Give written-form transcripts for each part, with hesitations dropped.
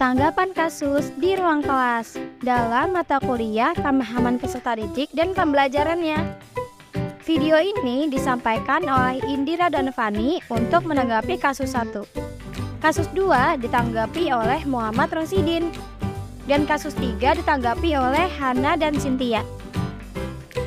Tanggapan kasus di ruang kelas dalam mata kuliah pemahaman peserta didik dan pembelajarannya. Video ini disampaikan oleh Indira dan Fani untuk menanggapi kasus 1. Kasus 2 ditanggapi oleh Muhammad Rosidin. Dan kasus 3 ditanggapi oleh Hana dan Cynthia.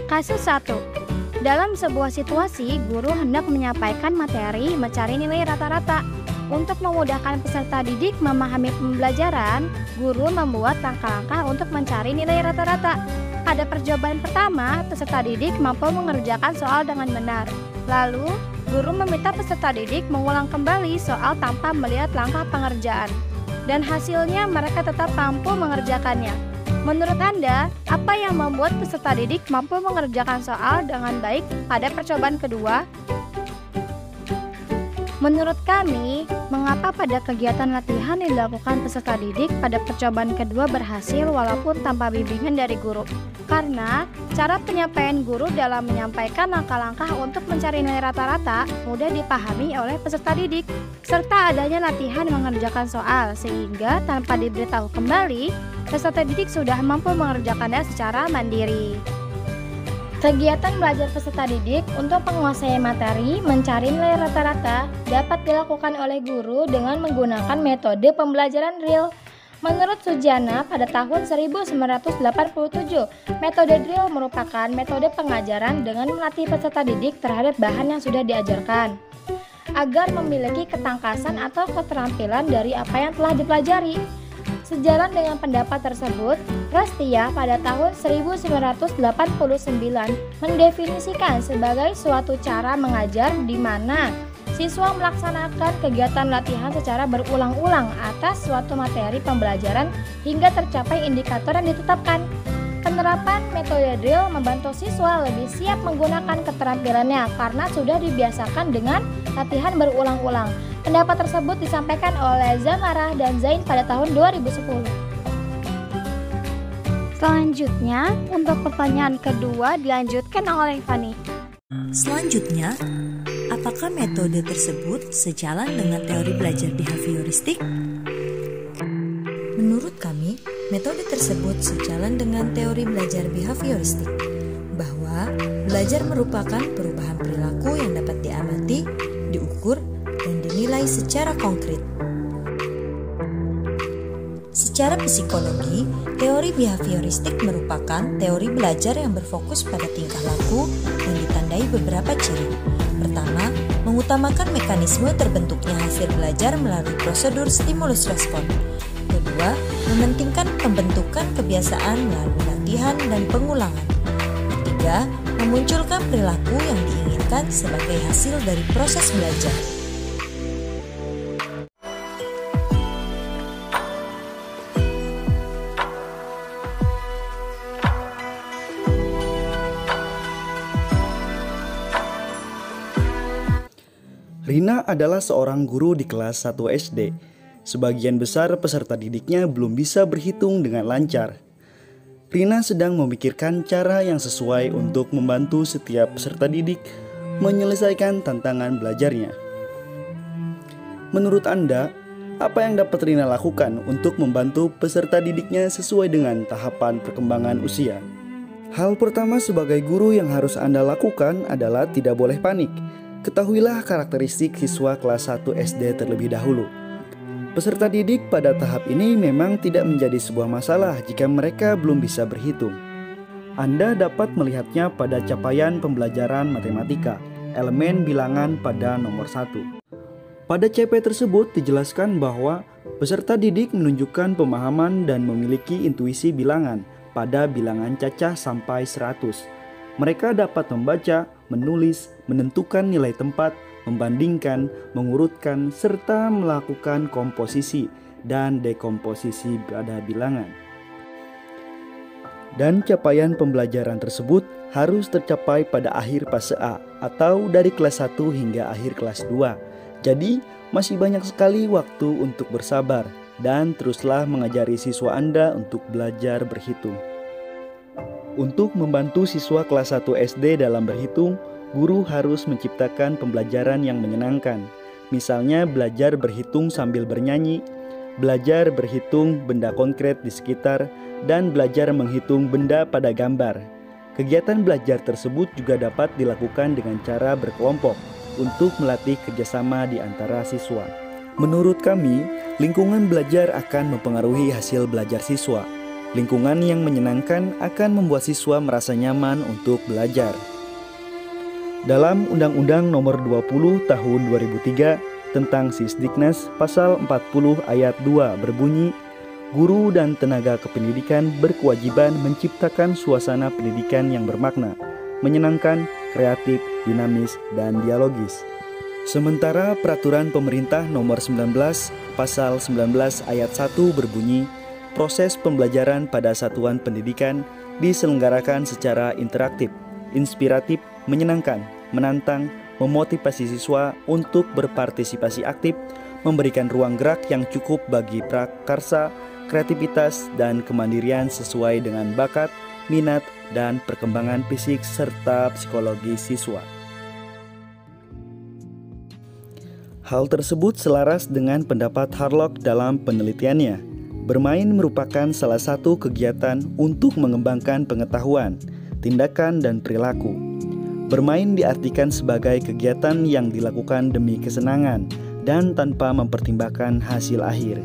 Kasus 1. Dalam sebuah situasi, guru hendak menyampaikan materi mencari nilai rata-rata. Untuk memudahkan peserta didik memahami pembelajaran, guru membuat langkah-langkah untuk mencari nilai rata-rata. Pada percobaan pertama, peserta didik mampu mengerjakan soal dengan benar. Lalu, guru meminta peserta didik mengulang kembali soal tanpa melihat langkah pengerjaan. Dan hasilnya mereka tetap mampu mengerjakannya. Menurut Anda, apa yang membuat peserta didik mampu mengerjakan soal dengan baik pada percobaan kedua? Menurut kami, mengapa pada kegiatan latihan yang dilakukan peserta didik pada percobaan kedua berhasil walaupun tanpa bimbingan dari guru? Karena cara penyampaian guru dalam menyampaikan langkah-langkah untuk mencari nilai rata-rata mudah dipahami oleh peserta didik, serta adanya latihan mengerjakan soal sehingga tanpa diberitahu kembali, peserta didik sudah mampu mengerjakannya secara mandiri. Kegiatan belajar peserta didik untuk menguasai materi mencari nilai rata-rata dapat dilakukan oleh guru dengan menggunakan metode pembelajaran real. Menurut Sujana pada tahun 1987, metode drill merupakan metode pengajaran dengan melatih peserta didik terhadap bahan yang sudah diajarkan agar memiliki ketangkasan atau keterampilan dari apa yang telah dipelajari. Sejalan dengan pendapat tersebut, Rastia pada tahun 1989 mendefinisikan sebagai suatu cara mengajar di mana siswa melaksanakan kegiatan latihan secara berulang-ulang atas suatu materi pembelajaran hingga tercapai indikator yang ditetapkan. Penerapan metode drill membantu siswa lebih siap menggunakan keterampilannya karena sudah dibiasakan dengan latihan berulang-ulang. Pendapat tersebut disampaikan oleh Zamarah dan Zain pada tahun 2010. Selanjutnya, untuk pertanyaan kedua dilanjutkan oleh Fani. Selanjutnya, apakah metode tersebut sejalan dengan teori belajar behavioristik? Menurut kami, metode tersebut sejalan dengan teori belajar behavioristik, bahwa belajar merupakan perubahan perilaku yang dapat diamati, diukur, dan dinilai secara konkret. Secara psikologi, teori behavioristik merupakan teori belajar yang berfokus pada tingkah laku yang ditandai beberapa ciri. Pertama, mengutamakan mekanisme terbentuknya hasil belajar melalui prosedur stimulus respon. Kedua, mementingkan pembentukan kebiasaan melalui latihan dan pengulangan. Ketiga, memunculkan perilaku yang diinginkan sebagai hasil dari proses belajar. Rina adalah seorang guru di kelas 1 SD. Sebagian besar peserta didiknya belum bisa berhitung dengan lancar. Rina sedang memikirkan cara yang sesuai untuk membantu setiap peserta didik menyelesaikan tantangan belajarnya. Menurut Anda, apa yang dapat Rina lakukan untuk membantu peserta didiknya sesuai dengan tahapan perkembangan usia? Hal pertama sebagai guru yang harus Anda lakukan adalah tidak boleh panik. Ketahuilah karakteristik siswa kelas 1 SD terlebih dahulu. Peserta didik pada tahap ini memang tidak menjadi sebuah masalah jika mereka belum bisa berhitung. Anda dapat melihatnya pada capaian pembelajaran matematika, elemen bilangan pada nomor 1. Pada CP tersebut dijelaskan bahwa peserta didik menunjukkan pemahaman dan memiliki intuisi bilangan pada bilangan cacah sampai 100. Mereka dapat membaca, menulis, menentukan nilai tempat, membandingkan, mengurutkan, serta melakukan komposisi dan dekomposisi pada bilangan. Dan capaian pembelajaran tersebut harus tercapai pada akhir fase A atau dari kelas 1 hingga akhir kelas 2. Jadi, masih banyak sekali waktu untuk bersabar dan teruslah mengajari siswa Anda untuk belajar berhitung. Untuk membantu siswa kelas 1 SD dalam berhitung, guru harus menciptakan pembelajaran yang menyenangkan. Misalnya belajar berhitung sambil bernyanyi, belajar berhitung benda konkret di sekitar, dan belajar menghitung benda pada gambar. Kegiatan belajar tersebut juga dapat dilakukan dengan cara berkelompok untuk melatih kerjasama di antara siswa. Menurut kami, lingkungan belajar akan mempengaruhi hasil belajar siswa. Lingkungan yang menyenangkan akan membuat siswa merasa nyaman untuk belajar. Dalam Undang-Undang Nomor 20 Tahun 2003 tentang Sisdiknas Pasal 40 Ayat 2 berbunyi, guru dan tenaga kependidikan berkewajiban menciptakan suasana pendidikan yang bermakna, menyenangkan, kreatif, dinamis, dan dialogis. Sementara Peraturan Pemerintah Nomor 19 Pasal 19 Ayat 1 berbunyi, proses pembelajaran pada satuan pendidikan diselenggarakan secara interaktif, inspiratif, menyenangkan, menantang, memotivasi siswa untuk berpartisipasi aktif, memberikan ruang gerak yang cukup bagi prakarsa, kreativitas, dan kemandirian sesuai dengan bakat, minat, dan perkembangan fisik serta psikologi siswa. Hal tersebut selaras dengan pendapat Harlock dalam penelitiannya. Bermain merupakan salah satu kegiatan untuk mengembangkan pengetahuan, tindakan, dan perilaku. Bermain diartikan sebagai kegiatan yang dilakukan demi kesenangan dan tanpa mempertimbangkan hasil akhir.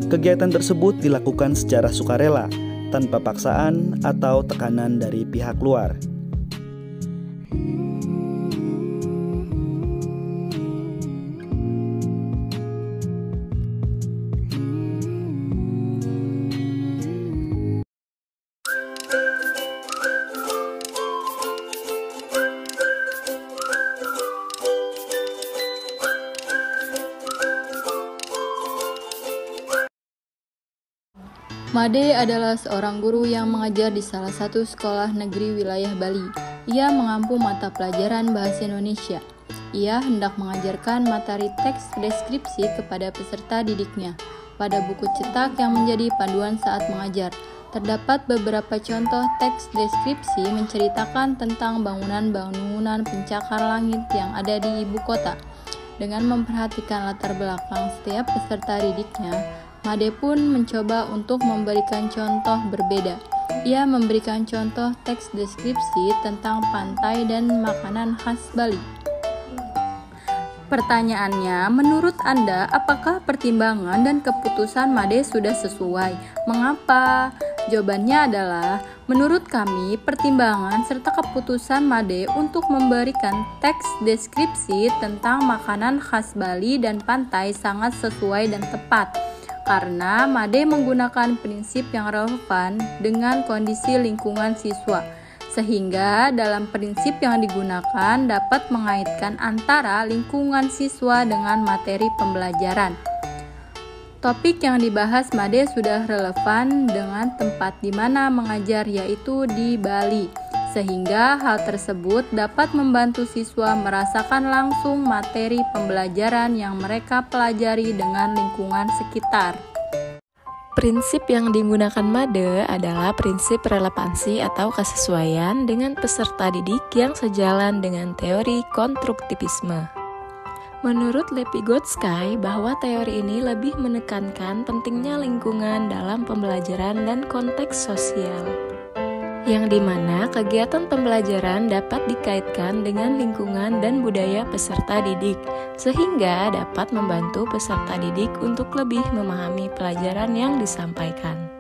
Kegiatan tersebut dilakukan secara sukarela, tanpa paksaan atau tekanan dari pihak luar. Made adalah seorang guru yang mengajar di salah satu sekolah negeri wilayah Bali. Ia mengampu mata pelajaran bahasa Indonesia. Ia hendak mengajarkan materi teks deskripsi kepada peserta didiknya. Pada buku cetak yang menjadi panduan saat mengajar, terdapat beberapa contoh teks deskripsi menceritakan tentang bangunan-bangunan pencakar langit yang ada di ibu kota. Dengan memperhatikan latar belakang setiap peserta didiknya, Made pun mencoba untuk memberikan contoh berbeda. Ia memberikan contoh teks deskripsi tentang pantai dan makanan khas Bali. Pertanyaannya, menurut Anda, apakah pertimbangan dan keputusan Made sudah sesuai? Mengapa? Jawabannya adalah, menurut kami, pertimbangan serta keputusan Made untuk memberikan teks deskripsi tentang makanan khas Bali dan pantai sangat sesuai dan tepat. Karena Made menggunakan prinsip yang relevan dengan kondisi lingkungan siswa, sehingga dalam prinsip yang digunakan dapat mengaitkan antara lingkungan siswa dengan materi pembelajaran. Topik yang dibahas Made sudah relevan dengan tempat di mana mengajar, yaitu di Bali, sehingga hal tersebut dapat membantu siswa merasakan langsung materi pembelajaran yang mereka pelajari dengan lingkungan sekitar. Prinsip yang digunakan Made adalah prinsip relevansi atau kesesuaian dengan peserta didik yang sejalan dengan teori konstruktivisme. Menurut Lepigotsky, bahwa teori ini lebih menekankan pentingnya lingkungan dalam pembelajaran dan konteks sosial, yang dimana kegiatan pembelajaran dapat dikaitkan dengan lingkungan dan budaya peserta didik, sehingga dapat membantu peserta didik untuk lebih memahami pelajaran yang disampaikan.